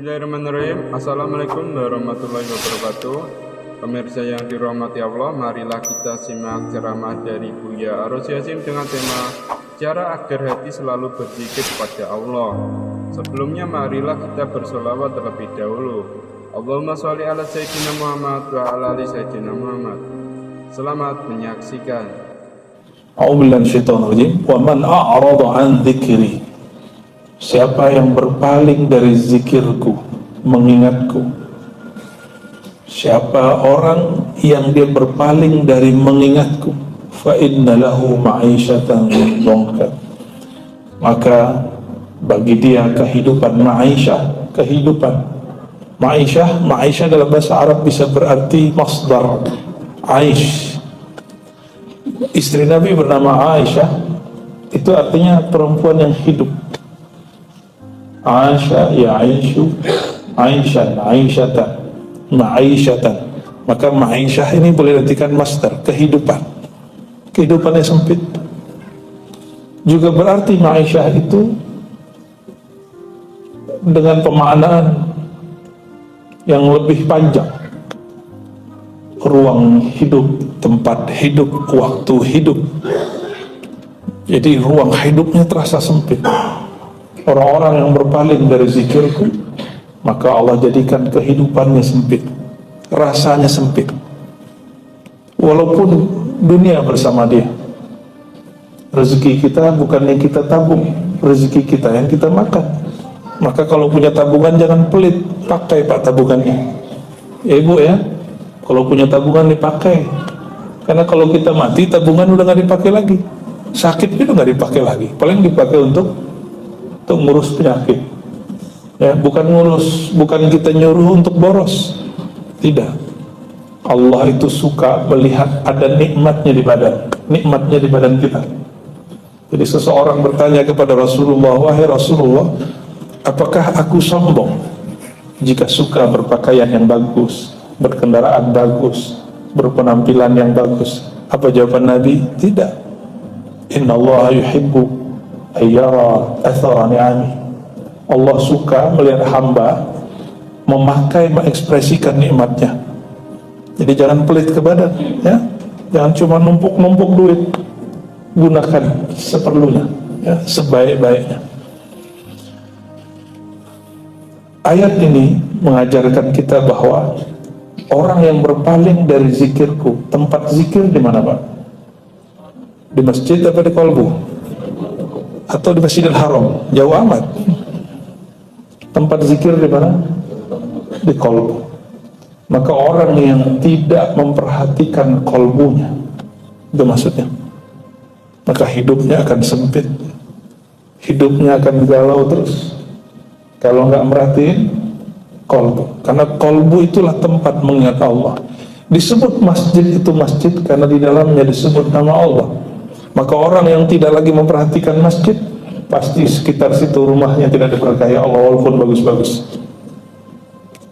Bismillahirrahmanirrahim. Assalamualaikum warahmatullahi wabarakatuh. Pemirsa yang dirahmati Allah, marilah kita simak ceramah dari Buya Arus Yasin dengan tema cara agar hati selalu berzikir kepada Allah. Sebelumnya marilah kita bersolawat terlebih dahulu. Allahumma sholli ala Sayyidina Muhammad wa ala ali Sayyidina Muhammad. Selamat menyaksikan. A'udzubillahi minasyaitonir rajim. Wa man a'rada an dzikri, siapa yang berpaling dari zikirku, mengingatku. Siapa orang yang dia berpaling dari mengingatku, fa inna lahu ma'isyatan dhanka, maka bagi dia kehidupan ma'isyah, kehidupan. Ma'isyah dalam bahasa Arab bisa berarti masdar aish. Istri Nabi bernama Aisyah, itu artinya perempuan yang hidup. Aisha ya'ishu aishan, aisyatan, ma'isyatan. Maka ma'isyah ini boleh diartikan masdar, kehidupan. Kehidupannya sempit. Juga berarti ma'isyah itu dengan pemaknaan yang lebih panjang. Ruang hidup, tempat hidup, waktu hidup. Jadi ruang hidupnya terasa sempit. Orang-orang yang berpaling dari zikirku, maka Allah jadikan kehidupannya sempit, rasanya sempit, walaupun dunia bersama dia. Rezeki kita bukan yang kita tabung, rezeki kita yang kita makan. Maka kalau punya tabungan jangan pelit, pakai pak tabungannya. Ya ibu ya, kalau punya tabungan dipakai, karena kalau kita mati tabungan udah nggak dipakai lagi, sakit itu nggak dipakai lagi, paling dipakai untuk ngurus penyakit, ya, bukan kita nyuruh untuk boros, tidak. Allah itu suka melihat ada nikmatnya di badan kita. Jadi seseorang bertanya kepada Rasulullah, wahai Rasulullah, apakah aku sombong jika suka berpakaian yang bagus, berkendaraan bagus, berpenampilan yang bagus? Apa jawaban Nabi? Tidak. Inna Allah yuhibbu ayyara athara ni'ami. Allah suka melihat hamba memakai, mengekspresikan nikmatnya. Jadi jangan pelit ke badan, ya. Jangan cuma numpuk-numpuk duit. Gunakan seperlunya, ya, sebaik-baiknya. Ayat ini mengajarkan kita bahwa orang yang berpaling dari zikirku, tempat zikir di mana, Pak? Di masjid atau di kolbu? Atau di Masjidil Haram? Jauh amat. Tempat zikir di mana? Di kolbu. Maka orang yang tidak memperhatikan kolbunya, itu maksudnya, maka hidupnya akan sempit, hidupnya akan galau terus. Kalau nggak merhatiin kolbu, karena kolbu itulah tempat mengingat Allah. Disebut masjid itu masjid karena di dalamnya disebut nama Allah. Maka orang yang tidak lagi memperhatikan masjid, pasti sekitar situ rumahnya tidak diberkahi Allah walaupun bagus-bagus.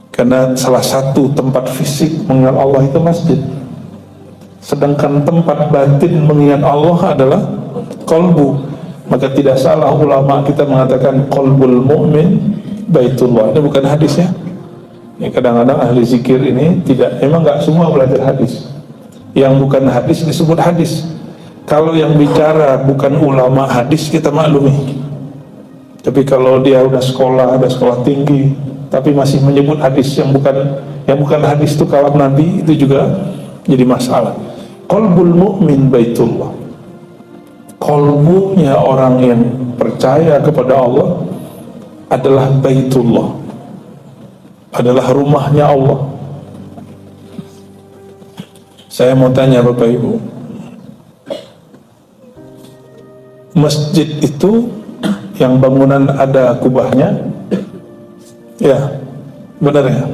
Karena salah satu tempat fisik mengingat Allah itu masjid. Sedangkan tempat batin mengingat Allah adalah kolbu. Maka tidak salah ulama kita mengatakan kolbul mu'min baitullah. Ini bukan hadis ya. Ya, kadang-kadang ahli zikir ini tidak, emang nggak semua belajar hadis. Yang bukan hadis disebut hadis. Kalau yang bicara bukan ulama hadis, kita maklumi. Tapi kalau dia udah sekolah, ada sekolah tinggi, tapi masih menyebut hadis yang bukan hadis itu kalam Nabi, itu juga jadi masalah. Qalbul mu'min baitullah. Qalbunya orang yang percaya kepada Allah adalah baitullah, adalah rumahnya Allah. Saya mau tanya Bapak Ibu, masjid itu yang bangunan ada kubahnya, ya benar ya.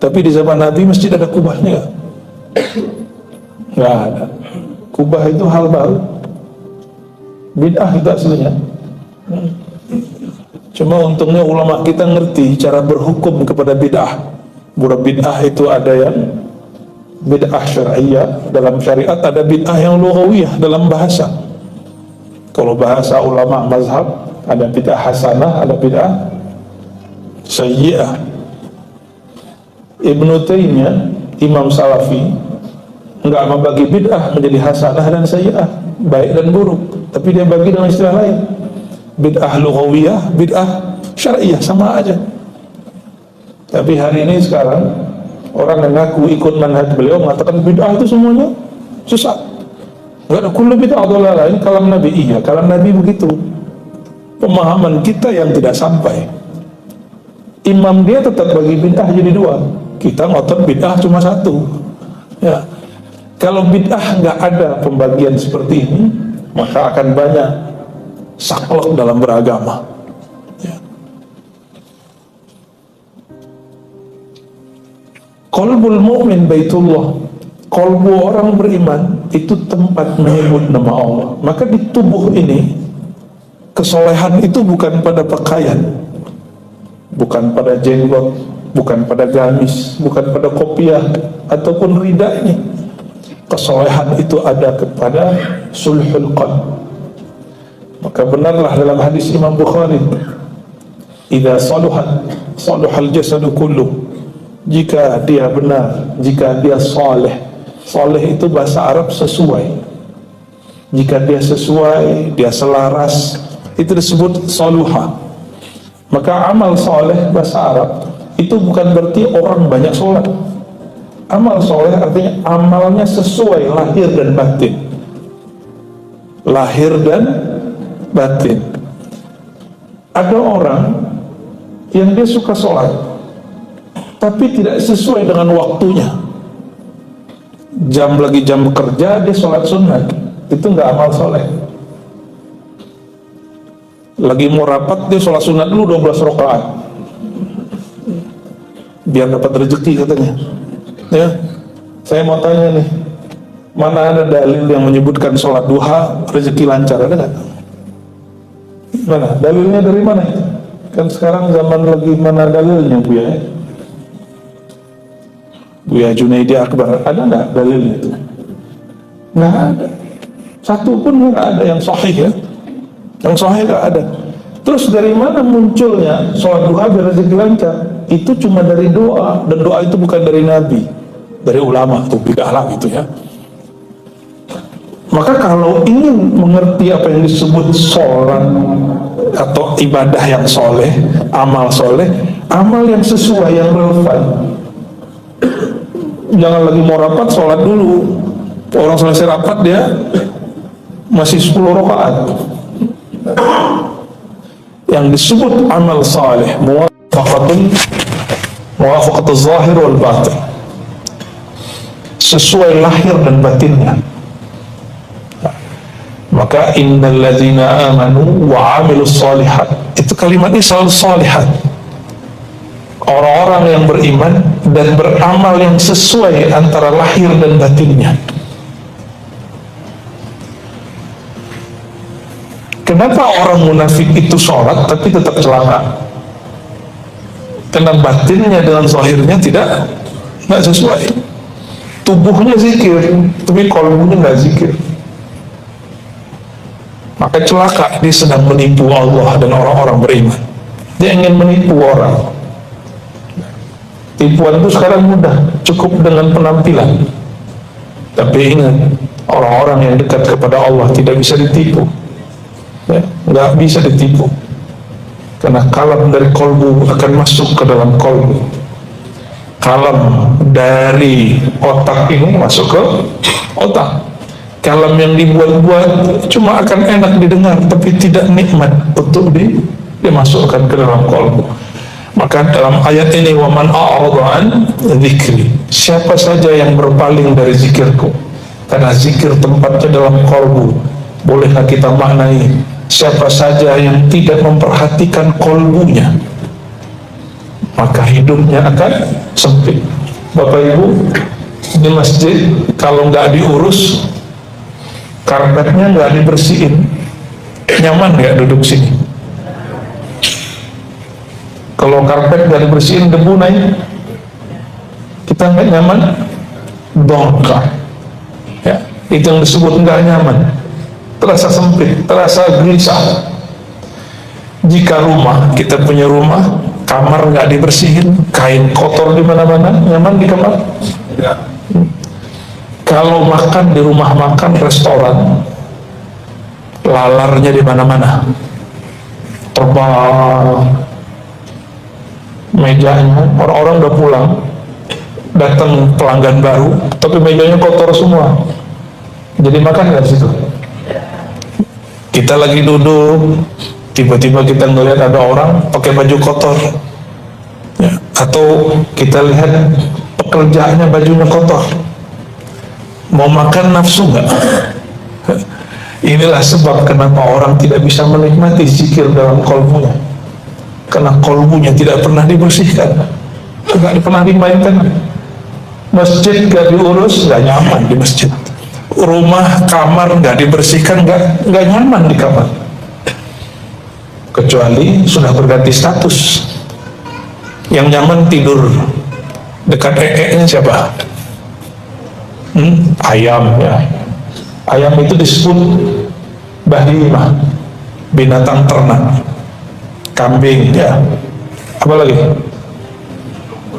Tapi di zaman Nabi masjid ada kubahnya nggak? Nggak ada. Kubah itu hal baru, bid'ah itu aslinya. Cuma untungnya ulama kita ngerti cara berhukum kepada bid'ah. Bid'ah itu ada yang bid'ah syar'iyyah dalam syariat, ada bid'ah yang lughawiyah dalam bahasa. Kalau bahasa ulama mazhab, ada bid'ah hasanah, ada bid'ah sayyi'ah. Ibnu Taimiyah, Imam Salafi, enggak membagi bid'ah menjadi hasanah dan sayyi'ah, baik dan buruk, tapi dia bagi dengan istilah lain. Bid'ah lughawiyah, bid'ah syar'iyah, sama aja. Tapi hari ini sekarang orang yang ngaku ikut manhaj beliau mengatakan bid'ah itu semuanya sesat. Enggak ada kullu bid'ah dhalalah. Ini kalam Nabi. Iya, kalam Nabi begitu. Pemahaman kita yang tidak sampai. Imam dia tetap bagi bid'ah jadi dua. Kita ngotot bid'ah cuma satu. Ya. Kalau bid'ah nggak ada pembagian seperti ini, maka akan banyak saklek dalam beragama. Ya. Qalbul mu'min baitullah. Qalbu orang beriman itu tempat menyebut nama Allah. Maka di tubuh ini kesolehan itu bukan pada pakaian, bukan pada jenggot, bukan pada gamis, bukan pada kopiah ataupun ridanya. Kesolehan itu ada kepada sulhul qalb. Maka benarlah dalam hadis Imam Bukhari, idza saluhat saluhal jasadu kullu. Jika dia benar, jika dia saleh. Saleh itu bahasa Arab sesuai. Jika dia sesuai, dia selaras, itu disebut saluha. Maka amal saleh bahasa Arab itu bukan berarti orang banyak sholat. Amal soleh artinya amalnya sesuai lahir dan batin. Lahir dan batin. Ada orang yang dia suka sholat tapi tidak sesuai dengan waktunya. Jam lagi jam kerja dia sholat sunat, itu nggak amal soleh. Lagi mau rapat dia sholat sunat dulu 12 rakaat biar dapat rezeki katanya. Ya, saya mau tanya nih, mana ada dalil yang menyebutkan sholat duha rezeki lancar, ada nggak? Mana dalilnya, dari mana? Kan sekarang zaman lagi mana dalilnya, Buya? Buya Junaidi Akbar, ada nggak dalilnya itu? Nggak ada, satu pun nggak ada yang sahih ya. Yang sahih nggak ada. Terus dari mana munculnya sholat duha biar rezeki lancar? Itu cuma dari doa, dan doa itu bukan dari Nabi, dari ulama, itu bid'ah lah gitu ya. Maka kalau ingin mengerti apa yang disebut sholat atau ibadah yang soleh, amal soleh, amal yang sesuai, yang relevan. Jangan lagi mau rapat sholat dulu, orang selesai rapat dia masih 10 rakaat. Yang disebut amal saleh muwafaqatul zahir wal batin, sesuai lahir dan batinnya. Maka innal ladzina amanu wa amilus shalihat, itu kalimatnya selalu shalihat. Orang-orang yang beriman dan beramal yang sesuai antara lahir dan batinnya. Kenapa orang munafik itu sholat tapi tetap celaka? Karena batinnya dengan zahirnya nggak sesuai. Tubuhnya zikir, tapi qalbunya nggak zikir. Maka celaka, dia sedang menipu Allah dan orang-orang beriman. Dia ingin menipu orang. Tipuan itu sekarang mudah, cukup dengan penampilan. Tapi ingat, orang-orang yang dekat kepada Allah tidak bisa ditipu. Ya, nggak bisa ditipu, karena kalam dari kolbu akan masuk ke dalam kolbu. Kalam dari otak ini masuk ke otak. Kalam yang dibuat-buat cuma akan enak didengar, tapi tidak nikmat untuk dimasukkan ke dalam kolbu. Maka dalam ayat ini, wa man a'rada an dzikri, siapa saja yang berpaling dari zikirku, karena zikir tempatnya dalam kolbu. Bolehkah kita maknai siapa saja yang tidak memperhatikan kolbunya, maka hidupnya akan sempit. Bapak Ibu, di masjid kalau nggak diurus, karpetnya nggak dibersihin, nyaman nggak duduk sini? Kalau karpet nggak dibersihin, debu naik, kita nggak nyaman, dongkar. Ya, itu yang disebut nggak nyaman. Terasa sempit, terasa gelisah. Jika rumah, kita punya rumah, kamar nggak dibersihin, kain kotor di mana-mana, nyaman di kamar? Enggak. Kalau makan di rumah makan restoran, lalarnya di mana-mana, terbang mejanya, orang-orang udah pulang, datang pelanggan baru, tapi mejanya kotor semua. Jadi makan nggak situ? Kita lagi duduk, tiba-tiba kita ngelihat ada orang pakai baju kotor, ya. Atau kita lihat pekerjaannya bajunya kotor, mau makan nafsu nggak? Inilah sebab kenapa orang tidak bisa menikmati zikir dalam kolbunya, karena kolbunya tidak pernah dibersihkan, nggak pernah dimainkan. Masjid nggak diurus, nggak nyaman di masjid. Rumah, kamar nggak dibersihkan, nggak nyaman di kamar. Kecuali sudah berganti status. Yang nyaman tidur dekat nya siapa? Ayam, ya. Ayam itu disebut bahimah, binatang ternak. Kambing, ya. Apa lagi?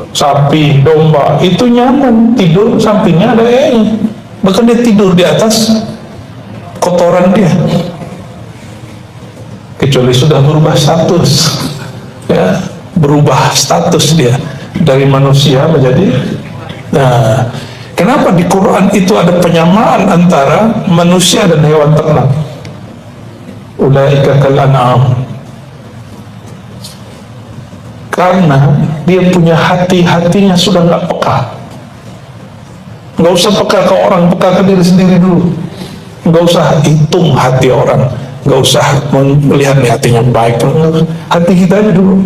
Sapi, domba, itu nyaman tidur sampingnya ada nya. Bahkan dia tidur di atas kotoran dia. Kecuali sudah berubah status, ya, berubah status dia dari manusia menjadi. Nah, kenapa di Quran itu ada penyamaan antara manusia dan hewan ternak? Ulaika kal an'am. Karena dia punya hatinya sudah nggak peka. Nggak usah peka ke orang, peka ke diri sendiri dulu. Nggak usah hitung hati orang, nggak usah melihat hatinya baik, hati kita aja dulu.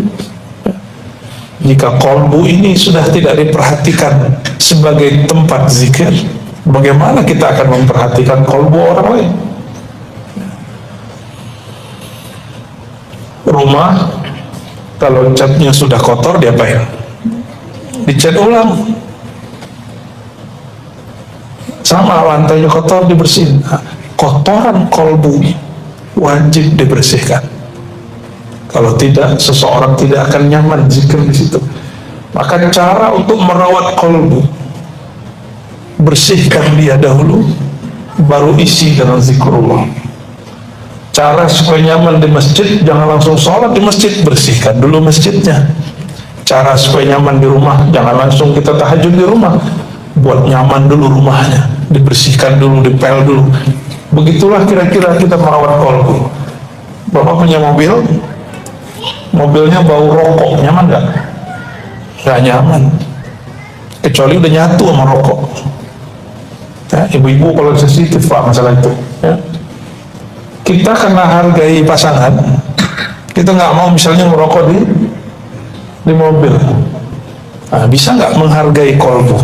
Jika kolbu ini sudah tidak diperhatikan sebagai tempat zikir, bagaimana kita akan memperhatikan kolbu orang lain? Rumah, kalau catnya sudah kotor, diapain? Dicat ulang. Sama lantainya kotor, dibersihin. Nah, kotoran kolbu wajib dibersihkan. Kalau tidak, seseorang tidak akan nyaman zikir di situ. Maka cara untuk merawat kolbu, bersihkan dia dahulu, baru isi dengan zikrullah. Cara supaya nyaman di masjid, jangan langsung sholat di masjid, bersihkan dulu masjidnya. Cara supaya nyaman di rumah, jangan langsung kita tahajud di rumah, buat nyaman dulu rumahnya, dibersihkan dulu, dipel dulu. Begitulah kira-kira kita merawat kolbu. Bapak punya mobil, mobilnya bau rokok, nyaman nggak? Nggak nyaman, kecuali udah nyatu sama rokok. Ya, ibu-ibu kalau sensitif pak masalah itu. Ya. Kita karena hargai pasangan, kita nggak mau misalnya merokok di mobil. Nah, bisa nggak menghargai kolbu?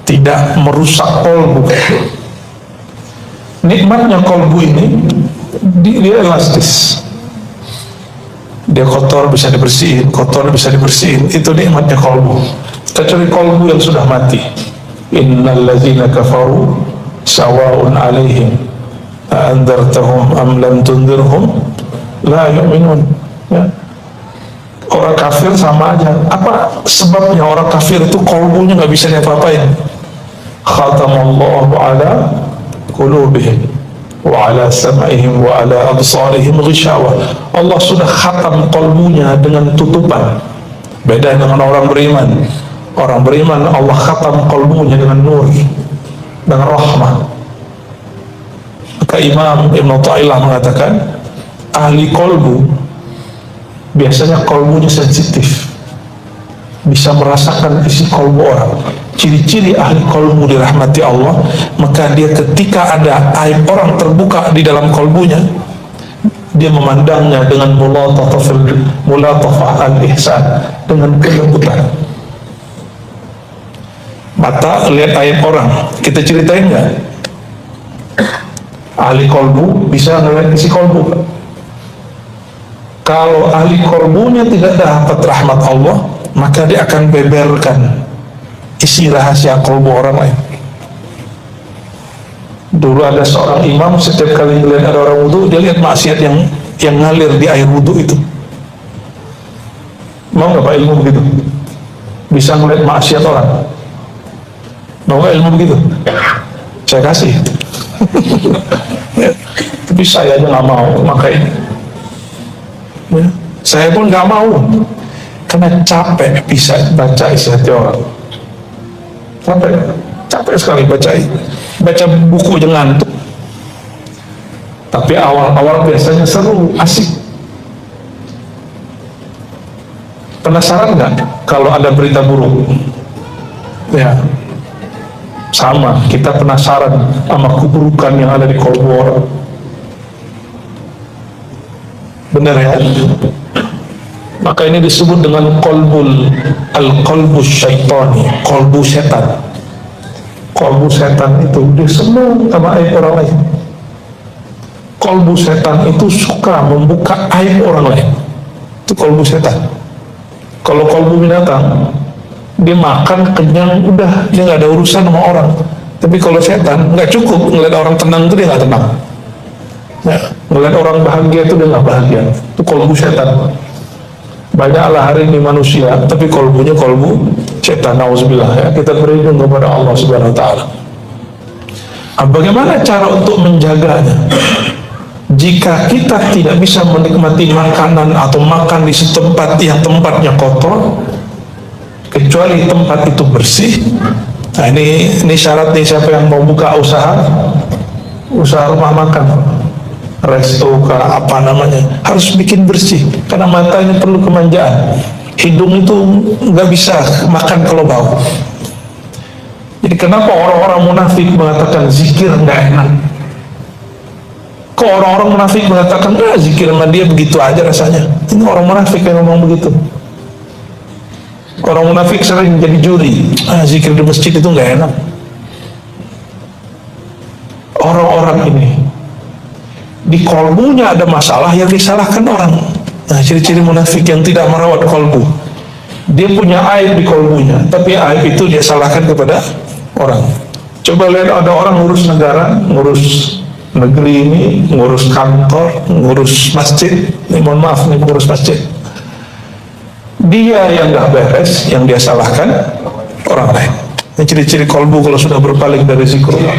Tidak merusak kolbu. Nikmatnya kolbu ini, dia elastis. Dia kotor bisa dibersihin, kotor bisa dibersihin. Itu nikmatnya kolbu. Kecuali kolbu yang sudah mati. Innal ladzina kafaru sawa'un 'alaihim a'andzartahum am lam tundzirhum la yu'minun. Ya. Orang kafir sama aja. Apa sebabnya orang kafir itu kolbunya nggak bisa diapa-apain? Khatamallahu ala qulubihim wa ala sam'ihim wa ala absarihim ghishawa. Allah sudah khatam kolbunya dengan tutupan. Beda dengan orang beriman. Orang beriman Allah khatam kolbunya dengan nur, dengan rahmah. Maka Imam Ibn Ta'ilah mengatakan, ahli kolbu biasanya kolbunya sensitif, bisa merasakan isi kolbu orang. Ciri-ciri ahli kolbu dirahmati Allah, maka dia ketika ada aib orang terbuka di dalam kolbunya, dia memandangnya dengan mulatafah al-ihsan, dengan kelembutan. Mata lihat aib orang, kita ceritain nggak? Ahli kolbu bisa ngeliat isi kolbu. Kalau ahli kolbunya tidak dapat rahmat Allah, maka dia akan beberkan isi rahasia kolbu orang lain. Dulu ada seorang imam, setiap kali melihat ada orang wudu, dia lihat maksiat yang ngalir di air wudu itu. Mau nggak Pak ilmu begitu? Bisa ngeliat maksiat orang? Mau nggak ilmu begitu? Saya kasih. Ya, tapi saya aja nggak mau, makanya ya, saya pun nggak mau karena capek bisa baca isi hati orang. Capek sekali baca buku aja ngantuk. Tapi awal-awal biasanya seru, asik. Penasaran nggak kalau ada berita buruk? Ya, sama, kita penasaran sama keburukan yang ada di kolbu orang. Benar ya? Maka ini disebut dengan al-qalbu syaitani, kolbu setan. Kolbu setan itu dia senang sama aib orang lain. Kolbu setan itu suka membuka aib orang lain. Itu kolbu setan. Kalau kolbu binatang, dia makan kenyang, udah dia nggak ada urusan sama orang. Tapi kalau setan nggak cukup ngeliat orang tenang itu dia nggak tenang. Ya, ngeliat orang bahagia itu dia nggak bahagia. Itu kolbu setan. Banyaklah hari ini manusia, tapi kolbunya kolbu setan. Nauzubillah ya. Kita berlindung kepada Allah Subhanahu Wa Taala. Bagaimana cara untuk menjaganya? Jika kita tidak bisa menikmati makanan atau makan di tempat yang tempatnya kotor, kecuali tempat itu bersih. Nah ini syarat nih, siapa yang mau buka usaha rumah makan, resto apa namanya, harus bikin bersih. Karena mata ini perlu kemanjaan, hidung itu nggak bisa makan kalau bau. Jadi kenapa orang-orang munafik mengatakan zikir nggak enak? Kok orang-orang munafik mengatakan zikir sama dia begitu aja rasanya? Ini orang munafik yang ngomong begitu. Orang munafik sering jadi juri, zikir di masjid itu nggak enak. Orang-orang ini di kolbunya ada masalah yang disalahkan orang. Nah, ciri-ciri munafik yang tidak merawat kolbu, dia punya aib di kolbunya, tapi aib itu dia salahkan kepada orang. Coba lihat, ada orang ngurus negara, ngurus negeri ini, ngurus kantor, ngurus masjid. Mohon maaf nih, ngurus masjid. Dia yang nggak beres, yang dia salahkan orang lain. Ini ciri-ciri kolbu kalau sudah berpaling dari zikrullah.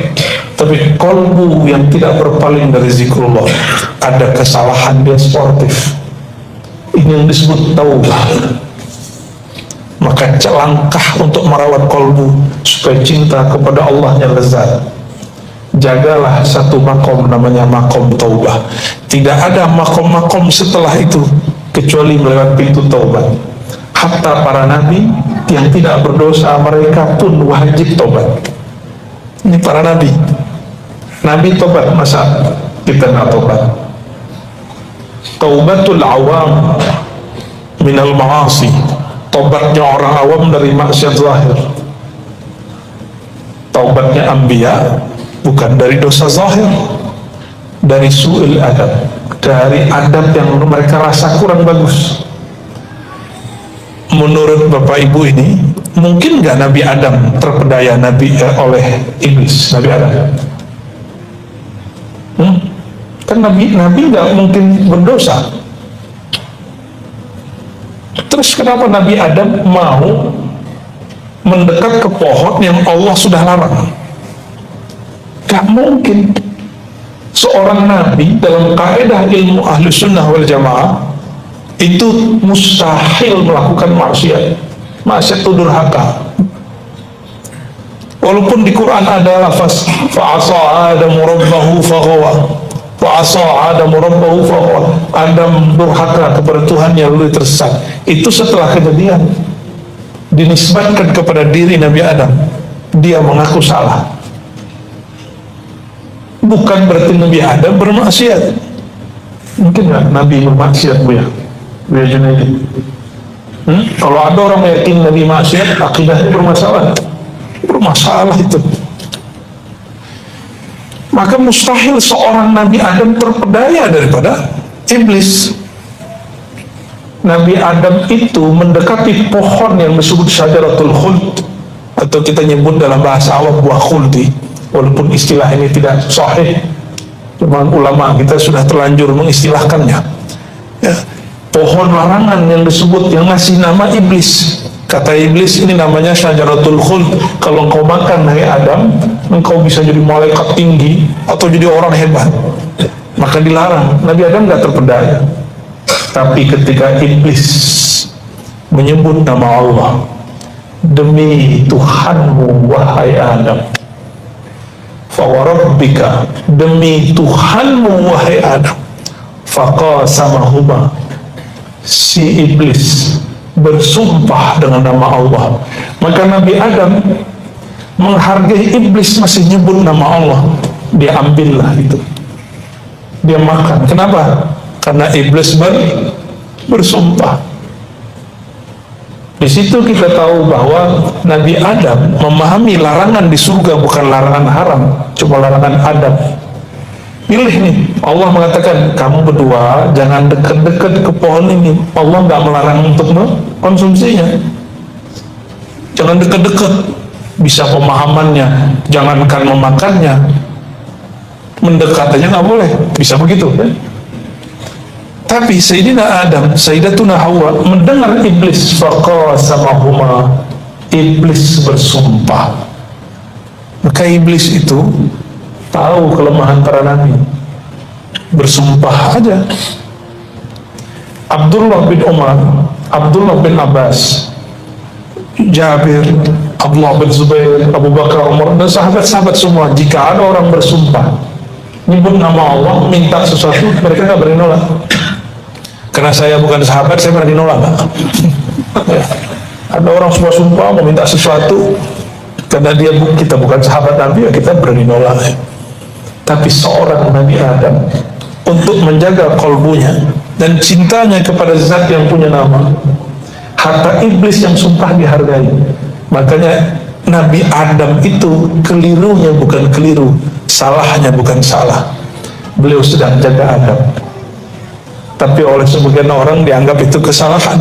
Tapi kolbu yang tidak berpaling dari zikrullah, ada kesalahan dia sportif. Ini yang disebut taubah. Maka langkah untuk merawat kolbu supaya cinta kepada Allah yang lezat, jagalah satu makom namanya makom taubah. Tidak ada makom-makom setelah itu kecuali melewat pintu taubat. Hatta para nabi yang tidak berdosa, mereka pun wajib taubat. Ini para nabi. Nabi taubat, masa kita nggak taubat? Taubatul awam minal ma'asi, taubatnya orang awam dari maksiat zahir. Taubatnya anbiya bukan dari dosa zahir, dari su'il adab, dari adab yang mereka rasa kurang bagus. Menurut Bapak Ibu ini, mungkin nggak Nabi Adam terpedaya oleh iblis? Nabi Adam kan Nabi nggak mungkin berdosa. Terus kenapa Nabi Adam mau mendekat ke pohon yang Allah sudah larang? Gak mungkin. Seorang Nabi dalam kaidah ilmu ahlu sunnah wal jamaah itu mustahil melakukan maksiat. Maksiat itu durhaka. Walaupun di Quran ada lafaz fa'asa Adamu rabbahu faghawa, fa'asa Adamu rabbahu faghawa, Adam durhaka kepada Tuhannya lalu tersesat. Itu setelah kejadian, dinisbatkan kepada diri Nabi Adam, dia mengaku salah. Bukan berarti Nabi Adam bermaksiat. Mungkin nggak Nabi bermaksiat, Bu ya? Bu ya Junaidi. Kalau ada orang yakin Nabi maksiat, akidahnya bermasalah. Bermasalah itu. Maka mustahil seorang Nabi Adam terpedaya daripada iblis. Nabi Adam itu mendekati pohon yang disebut syajaratul khuld, atau kita nyebut dalam bahasa awam buah khuldi. Walaupun istilah ini tidak sahih, cuma ulama kita sudah terlanjur mengistilahkannya ya. pohon larangan yang disebut, yang ngasih nama iblis. Kata iblis, ini namanya syajaratul khuld. Kalau engkau makan, hai Adam, engkau bisa jadi malaikat tinggi atau jadi orang hebat. Maka dilarang. Nabi Adam gak terpedaya. Tapi ketika iblis menyebut nama Allah, demi Tuhanmu wahai Adam, fawarabbika, demi Tuhanmu wahai Adam, faqasamahuma, si iblis bersumpah dengan nama Allah. Maka Nabi Adam menghargai iblis masih nyebut nama Allah, dia ambillah itu, dia makan. Kenapa? Karena iblis bersumpah. Di situ kita tahu bahwa Nabi Adam memahami larangan di surga bukan larangan haram, cuma larangan adab. Pilih nih, Allah mengatakan kamu berdua jangan dekat-dekat ke pohon ini. Allah nggak melarang untuk mengkonsumsinya. Jangan dekat-dekat. Bisa pemahamannya, jangankan memakannya, mendekat aja nggak boleh. Bisa begitu kan? Tapi Sayyidina Adam, Sayyidatuna Hawa mendengar iblis, faqasamahuma, iblis bersumpah. Maka iblis itu tahu kelemahan para nabi, bersumpah aja. Abdullah bin Umar, Abdullah bin Abbas, Jabir, Abdullah bin Zubair, Abu Bakar, Umar, dan sahabat-sahabat semua, jika ada orang bersumpah nyebut nama Allah, minta sesuatu, mereka nggak berani nolak. Karena saya bukan sahabat, saya berani nolak. Ada orang sumpah mau minta sesuatu, karena kita bukan sahabat Nabi, ya kita berani nolak. Tapi seorang Nabi Adam, untuk menjaga kolbunya dan cintanya kepada zat yang punya nama, harta iblis yang sumpah dihargai. Makanya Nabi Adam itu kelirunya bukan keliru, salahnya bukan salah. Beliau sedang jaga adab. Tapi oleh sebagian orang dianggap itu kesalahan.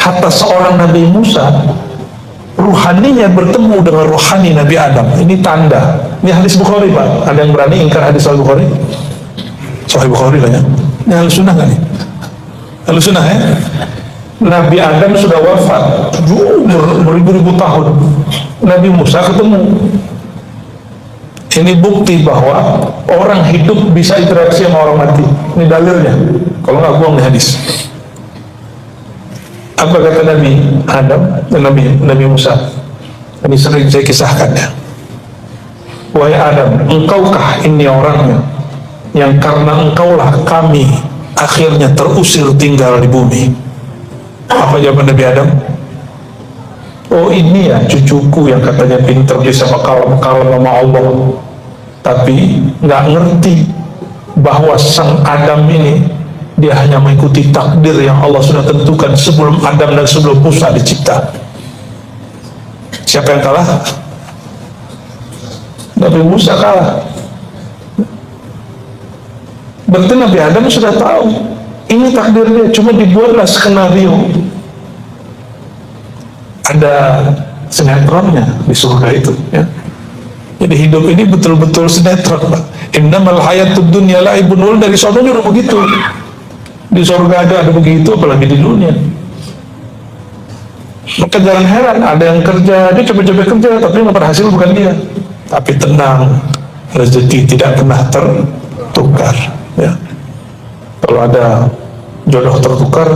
Hatta seorang Nabi Musa, ruhaninya bertemu dengan rohani Nabi Adam. Ini tanda. Ini hadis Bukhari, Pak. Ada yang berani ingkar hadis Al-Bukhari? Sahih Bukhari lah ya. Ini Ahlus Sunnah kan nih? Ahlus Sunnah ya? Nabi Adam sudah wafat beribu-ribu tahun. Nabi Musa ketemu. Ini bukti bahwa orang hidup bisa interaksi sama orang mati. Ini dalilnya. Kalau nggak buang di hadis. Apa kata Nabi Adam dan Nabi Musa? Ini sering saya kisahkan ya. Wahai Adam, engkaukah ini orangnya yang karena engkaulah kami akhirnya terusir tinggal di bumi? Apa jawaban Nabi Adam? Oh ini ya cucuku yang katanya pinter bisa makalam nama Allah, tapi nggak ngerti bahwa sang Adam ini dia hanya mengikuti takdir yang Allah sudah tentukan sebelum Adam dan sebelum Musa dicipta. Siapa yang kalah? Nabi Musa kalah. Berarti Nabi Adam sudah tahu ini takdirnya, cuma dibuatlah skenario. Ada sinetronnya di surga itu ya. Jadi hidup ini betul-betul sinetron, Pak. Innamal hayatud dunya la'ibun, dari sononya udah begitu. Di surga ada begitu, apalagi di dunia. Maka jangan heran ada yang kerja, dia coba-coba kerja tapi nggak berhasil, bukan dia. Tapi tenang, rezeki tidak pernah tertukar ya. Kalau ada jodoh tertukar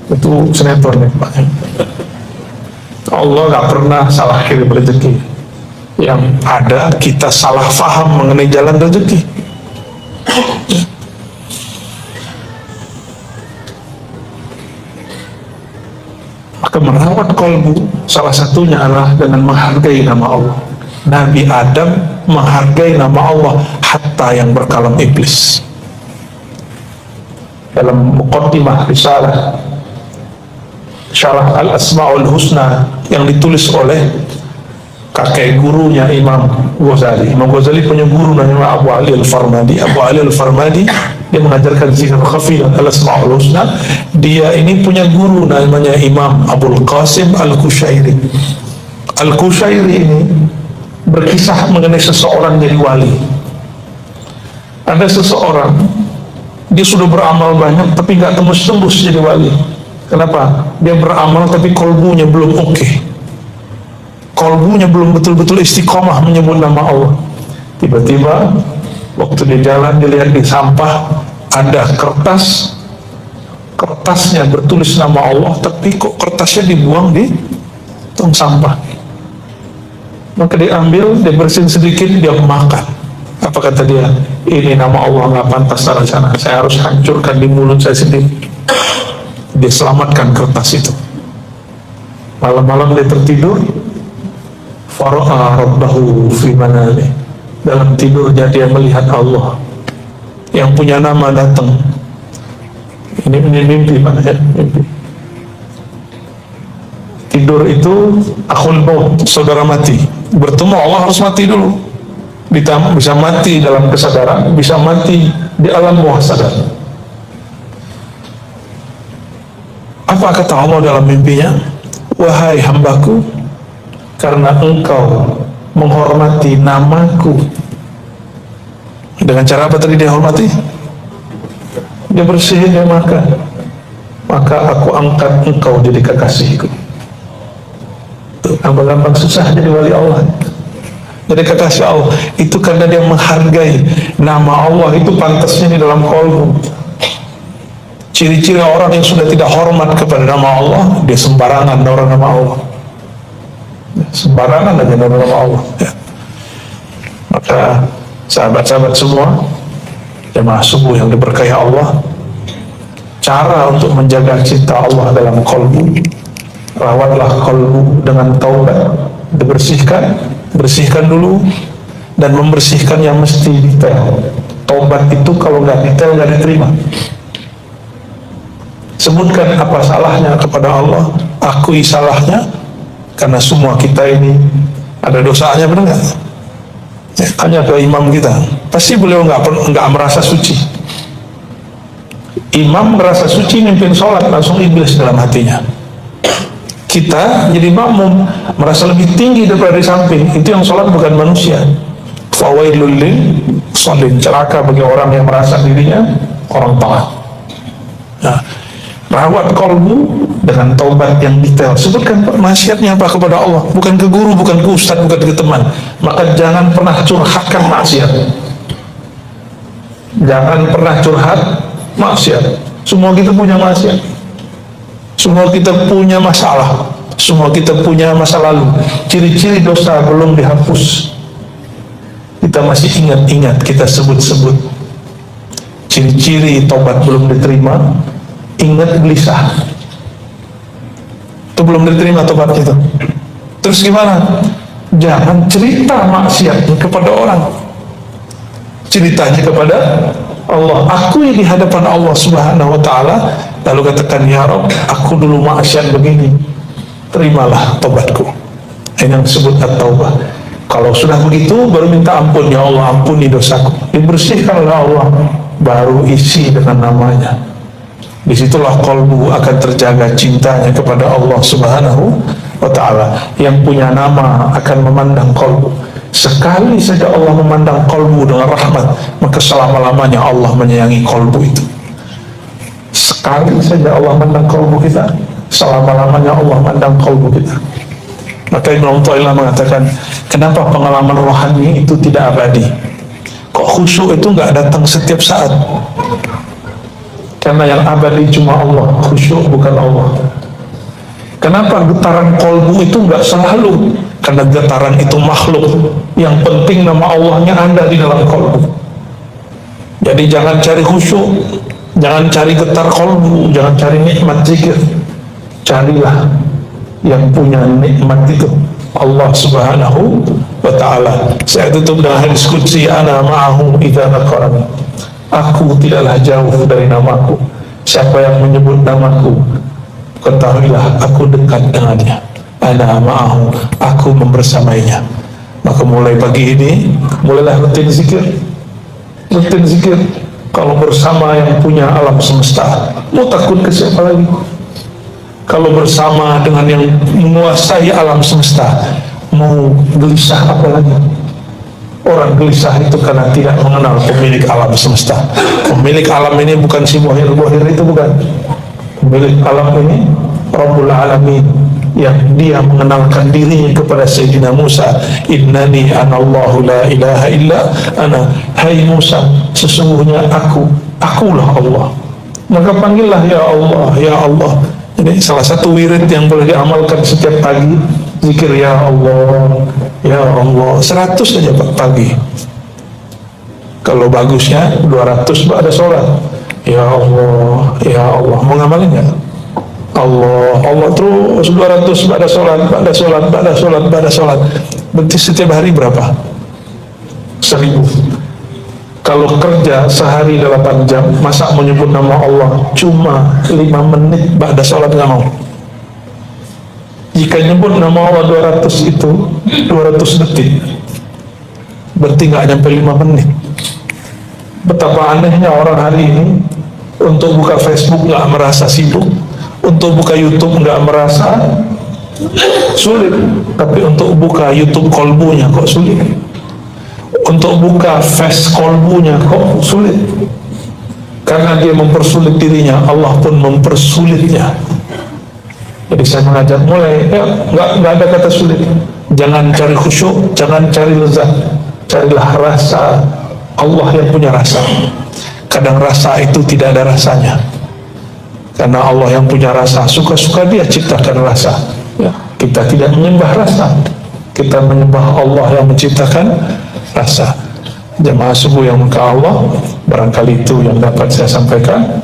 itu sinetron ya, Pak. Allah nggak pernah salah kirim rezeki. Yang ada kita salah faham mengenai jalan rezeki. Maka merawat kolbu salah satunya adalah dengan menghargai nama Allah. Nabi Adam menghargai nama Allah hatta yang berkalam iblis. Dalam muqaddimah risalah Syarah Al-Asma'ul Husna yang ditulis oleh kakek gurunya Imam Ghazali. Imam Ghazali punya guru namanya Abu Ali Al-Farmadi. Abu Ali Al-Farmadi dia mengajarkan zikr khafi dan Al-Asma'ul Husna. Dia ini punya guru namanya Imam Abul Qasim Al-Kushairi. Al-Kushairi ini berkisah mengenai seseorang jadi wali. Ada seseorang Dia sudah beramal banyak tapi nggak tembus-tembus jadi wali. Kenapa? Dia beramal tapi kolbunya belum oke. Kolbunya belum betul-betul istiqomah menyebut nama Allah. Tiba-tiba waktu dia jalan, dilihat di sampah ada kertasnya bertulis nama Allah, tapi kok kertasnya dibuang di tong sampah. Maka dia ambil, dia bersihin sedikit, dia makan. Apa kata dia? Ini nama Allah nggak pantas taruh sana, saya harus hancurkan di mulut saya sendiri. Dia selamatkan kertas itu. Malam-malam dia tertidur, fara'a rabbahu fi manami. Dalam tidurnya dia melihat Allah yang punya nama datang. Ini mimpi, mana ya? Mimpi. Tidur itu akhul maut, saudara mati. Bertemu Allah harus mati dulu. Bisa mati dalam kesadaran, bisa mati di alam bawah sadar. Apa kata Allah dalam mimpinya? Wahai hambaku, karena engkau menghormati namaku. Dengan cara apa tadi dia hormati? Dia bersihin, dia makan. Maka aku angkat engkau jadi kekasihku. Tuh, gampang-gampang susah jadi wali Allah. Jadi kekasih Allah itu karena dia menghargai nama Allah, itu pantasnya di dalam kolbu. Ciri-ciri orang yang sudah tidak hormat kepada nama Allah, dia sembarangan orang nama Allah. Sembarangan aja nama Allah ya. Maka sahabat-sahabat semua, jemaah subuh yang diberkahi Allah, cara untuk menjaga cinta Allah dalam kolbu, rawatlah kolbu dengan taubat, bersihkan dulu, dan membersihkan yang mesti detail. Taubat itu kalau nggak detail nggak diterima. Sebutkan apa salahnya kepada Allah, akui salahnya, karena semua kita ini ada dosanya, benar nggak? Ya, tanya ke imam kita, pasti beliau nggak merasa suci. Imam merasa suci, mimpin sholat langsung iblis dalam hatinya. Kita jadi makmum merasa lebih tinggi daripada di samping, itu yang sholat bukan manusia. Fawailul lil musallin, celaka bagi orang yang merasa dirinya orang taat. Nah, rawat kolbu dengan taubat yang detail. Sebutkan maksiatnya apa kepada Allah, bukan ke guru, bukan ke ustadz, bukan ke teman. Maka jangan pernah curhatkan maksiat. Jangan pernah curhat maksiat. Semua kita punya maksiat. Semua kita punya masalah. Semua kita punya masa lalu. Ciri-ciri dosa belum dihapus, kita masih ingat-ingat, kita sebut-sebut. Ciri-ciri tobat belum diterima, ingat gelisah. Itu belum diterima tobat itu. Terus gimana? Jangan cerita maksiat kepada orang, ceritanya kepada Allah. Akui di hadapan Allah Subhanahu wa ta'ala, lalu katakan, ya Rabb, aku dulu maksiat begini, terimalah tobatku. Ini yang disebut at-taubah. Kalau sudah begitu, baru minta ampun, ya Allah, ampuni dosaku, dibersihkan oleh Allah, baru isi dengan namanya. Disitulah kolbu akan terjaga cintanya kepada Allah Subhanahu wa ta'ala. Yang punya nama akan memandang kolbu. Sekali saja Allah memandang kolbu dengan rahmat, maka selama-lamanya Allah menyayangi kolbu itu. Sekali saja Allah memandang kolbu kita, selama-lamanya Allah memandang kolbu kita. Maka Ibnu Athaillah mengatakan, kenapa pengalaman rohani itu tidak abadi? Kok khusyuk itu nggak datang setiap saat? Karena yang abadi cuma Allah, khusyuk bukan Allah. Kenapa getaran kolbu itu nggak selalu? Karena getaran itu makhluk. Yang penting nama Allahnya ada di dalam kolbu. Jadi jangan cari khusyuk, jangan cari getar kolbu, jangan cari nikmat zikir. Carilah yang punya nikmat itu, Allah Subhanahu wa ta'ala. Saya tutup dengan hadis qudsi, ana ma'ahu idza dzakarani. Aku tidaklah jauh dari namaku. Siapa yang menyebut namaku, ketahuilah aku dekat dengannya. Ana ma'ahu, aku membersamainya. Maka mulai pagi ini, mulailah rutin zikir. Rutin zikir. Kalau bersama yang punya alam semesta, mau takut ke siapa lagi? Kalau bersama dengan yang menguasai alam semesta, mau gelisah apa lagi? Orang gelisah itu karena tidak mengenal pemilik alam semesta. Pemilik alam ini bukan si bohir-bohir itu, bukan. Pemilik alam ini Rabbul Alamin, yang dia mengenalkan dirinya kepada Sayyidina Musa. Innani anallahu la ilaha illa ana. Hai Musa, sesungguhnya akulah Allah. Maka panggillah ya Allah, ya Allah. Ini salah satu wirid yang boleh diamalkan setiap pagi. Zikir ya Allah, ya Allah, 100 saja pagi. Kalau bagusnya 200 ada sholat. Ya Allah, ya Allah. Mau ngamalin nggak? Allah, Allah terus 200 pada sholat, pada sholat, pada sholat, pada sholat. Berarti setiap hari berapa? 1000. Kalau kerja sehari 8 jam, masa menyebut nama Allah cuma 5 menit pada sholat nggak mau? Jika nyebut nama Allah 200 itu 200 detik, berarti nggak nyampe 5 menit. Betapa anehnya orang hari ini, untuk buka Facebook nggak merasa sibuk, untuk buka YouTube nggak merasa sulit, tapi untuk buka YouTube kolbunya kok sulit, untuk buka face kolbunya kok sulit. Karena dia mempersulit dirinya, Allah pun mempersulitnya. Jadi saya mengajak mulai, ya, nggak ada kata sulit. Jangan cari khusyuk, jangan cari lezat, carilah rasa. Allah yang punya rasa. Kadang rasa itu tidak ada rasanya, karena Allah yang punya rasa. Suka-suka dia ciptakan rasa. Ya, kita tidak menyembah rasa, kita menyembah Allah yang menciptakan rasa. Jemaah subuh yang muka Allah, barangkali itu yang dapat saya sampaikan.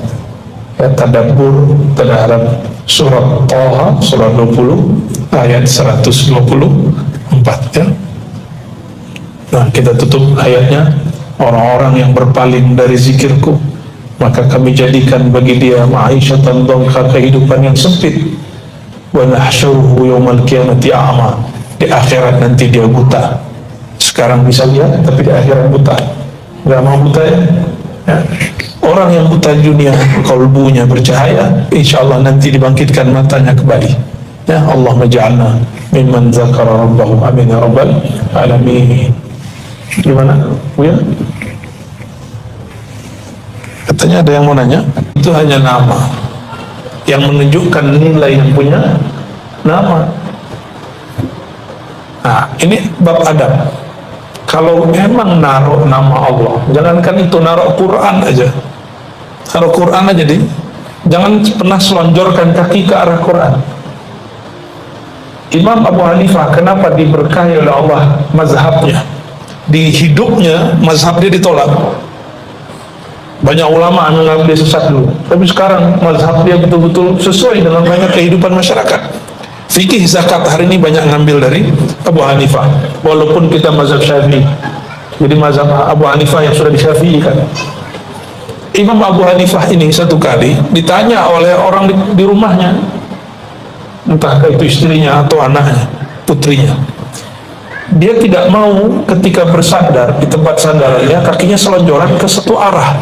Ya, tadabbur terhadap surat Thaha, surat 20 ayat 124 ya. Nah, kita tutup ayatnya. Orang-orang yang berpaling dari zikirku, maka kami jadikan bagi dia ma'isyatan dhanka, kehidupan yang sempit. Wa nahsyuruhu yaumal qiyamati a'ma, di akhirat nanti dia buta. Sekarang bisa lihat, tapi di akhirat buta. Gak mau buta ya? Ya. Orang yang buta di dunia, kalbunya bercahaya, insya Allah nanti dibangkitkan matanya kembali. Ya Allah, maj'alna mimman zakara rabbahu, amin ya rabbal alamin. Gimana? Ya? Katanya ada yang mau nanya. Itu hanya nama yang menunjukkan nilai yang punya nama. Nah, ini bab adab. Kalau memang naruh nama Allah, jangankan itu, naruh Quran aja. Naruh Quran aja deh. Jangan pernah selonjorkan kaki ke arah Quran. Imam Abu Hanifah, kenapa diberkahi oleh Allah mazhabnya? Di hidupnya mazhab dia ditolak. Banyak ulama menganggap dia sesat dulu, tapi sekarang mazhab dia betul-betul sesuai dengan banyak kehidupan masyarakat. Fikih zakat hari ini banyak ngambil dari Abu Hanifah, walaupun kita mazhab Syafi'i. Jadi mazhab Abu Hanifah yang sudah disyafi'ikan. Imam Abu Hanifah ini satu kali ditanya oleh orang di rumahnya, entah itu istrinya atau anaknya, putrinya. Dia tidak mau ketika bersandar di tempat sandarannya kakinya selonjoran ke satu arah,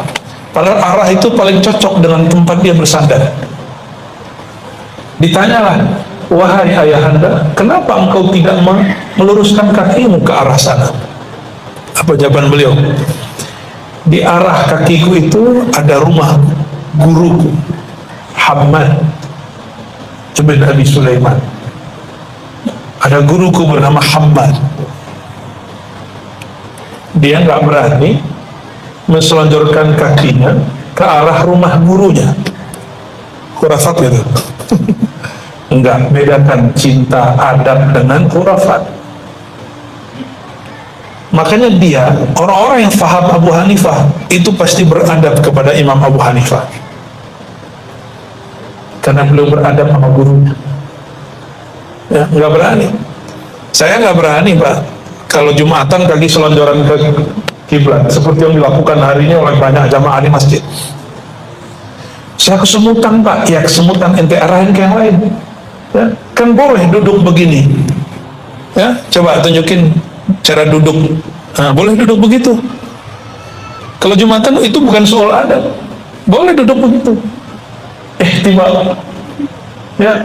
padahal arah itu paling cocok dengan tempat dia bersandar. Ditanyalah, wahai ayahanda, kenapa engkau tidak meluruskan kakimu ke arah sana? Apa jawaban beliau? Di arah kakiku itu ada rumah guruku Hammad bin Abi Sulaiman. Ada guruku bernama Hammad. Dia nggak berani menselonjorkan kakinya ke arah rumah gurunya. Khurafat gitu. Enggak, bedakan cinta adab dengan khurafat. Makanya dia, orang-orang yang faham Abu Hanifah itu pasti beradab kepada Imam Abu Hanifah, karena beliau beradab sama gurunya. Ya, nggak berani. Saya nggak berani, Pak, kalau Jumatan kaki selonjoran ke kiblat seperti yang dilakukan hari ini oleh banyak jamaah di masjid. Saya kesemutan, Pak. Ya, kesemutan, ente arahin ke yang lain. Ya, kan boleh duduk begini. Ya, coba tunjukin cara duduk. Nah, boleh duduk begitu. Kalau Jumatan itu bukan soal adat, boleh duduk begitu. Tiba, ya,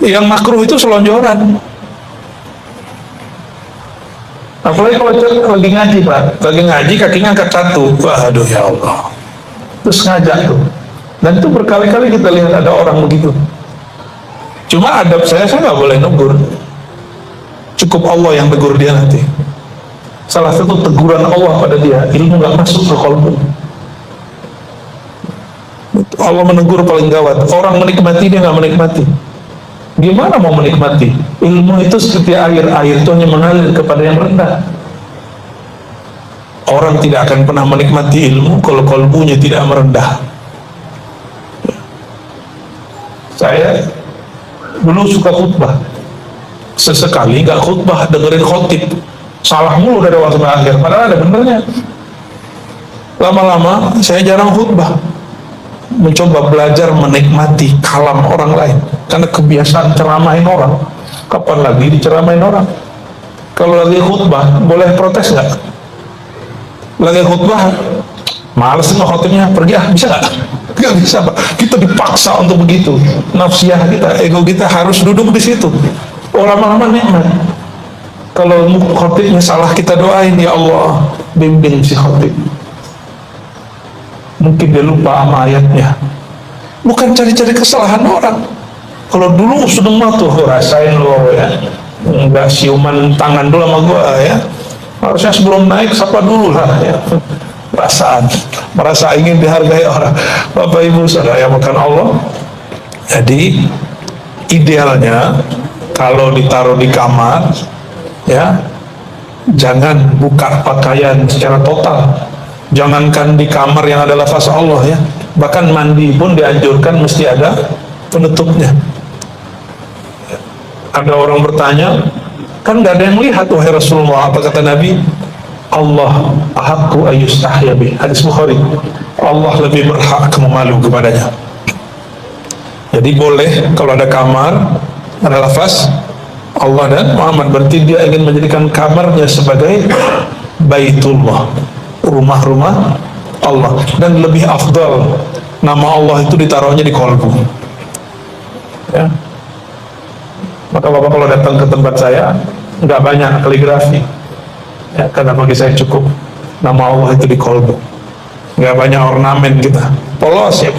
yang makruh itu selonjoran. Apalagi kalau lagi ngaji Pak, lagi ngaji kakinya angkat satu, waduh ya Allah, terus ngajak tuh. Dan itu berkali-kali kita lihat ada orang begitu. Cuma adab saya nggak boleh negur, cukup Allah yang tegur dia nanti. Salah satu teguran Allah pada dia, ilmu nggak masuk ke kolbu. Allah menegur paling gawat. Orang menikmati, dia nggak menikmati. Gimana mau menikmati? Ilmu itu seperti air, air itu hanya mengalir kepada yang rendah. Orang tidak akan pernah menikmati ilmu kalau kolbunya tidak merendah. Saya dulu suka khutbah, sesekali nggak khutbah, dengerin khotib, salah mulu dari awal sampai akhir, padahal ada benernya. Lama-lama saya jarang khutbah, mencoba belajar menikmati kalam orang lain, karena kebiasaan ceramahin orang. Kapan lagi diceramahin orang? Kalau lagi khutbah boleh protes nggak? Lagi khutbah males nggak khotibnya, pergi bisa nggak? Nggak bisa Pak, kita dipaksa untuk begitu. Nafsiyah kita, ego kita harus duduk di situ. Lama-lama nikmat. Kalau khotibnya salah, kita doain, ya Allah bimbing si khotib. Mungkin dia lupa sama ayatnya. Bukan cari-cari kesalahan orang. Kalau dulu sudah mah tuh rasain lo ya, nggak siuman tangan dulu sama gua ya. Harusnya sebelum naik sapa dulu lah ya. Perasaan, merasa ingin dihargai orang. Bapak Ibu saudara yang makan Allah. Jadi idealnya kalau ditaruh di kamar ya, jangan buka pakaian secara total. Jangankan di kamar yang ada lafaz Allah ya, bahkan mandi pun dianjurkan mesti ada penutupnya. Ada orang bertanya, kan nggak ada yang lihat wahai Rasulullah, apa kata Nabi? Allah ahaqqu ayyustahya bih, hadis Bukhari. Allah lebih berhak kamu malu kepadanya. Jadi boleh kalau ada kamar ada lafaz Allah dan Muhammad, berarti dia ingin menjadikan kamarnya sebagai Baitullah, rumah-rumah Allah. Dan lebih afdal nama Allah itu ditaruhnya di kolbu ya. Maka Bapak kalau datang ke tempat saya nggak banyak kaligrafi ya, karena bagi saya cukup nama Allah itu di kolbu, nggak banyak ornamen kita, polos ya.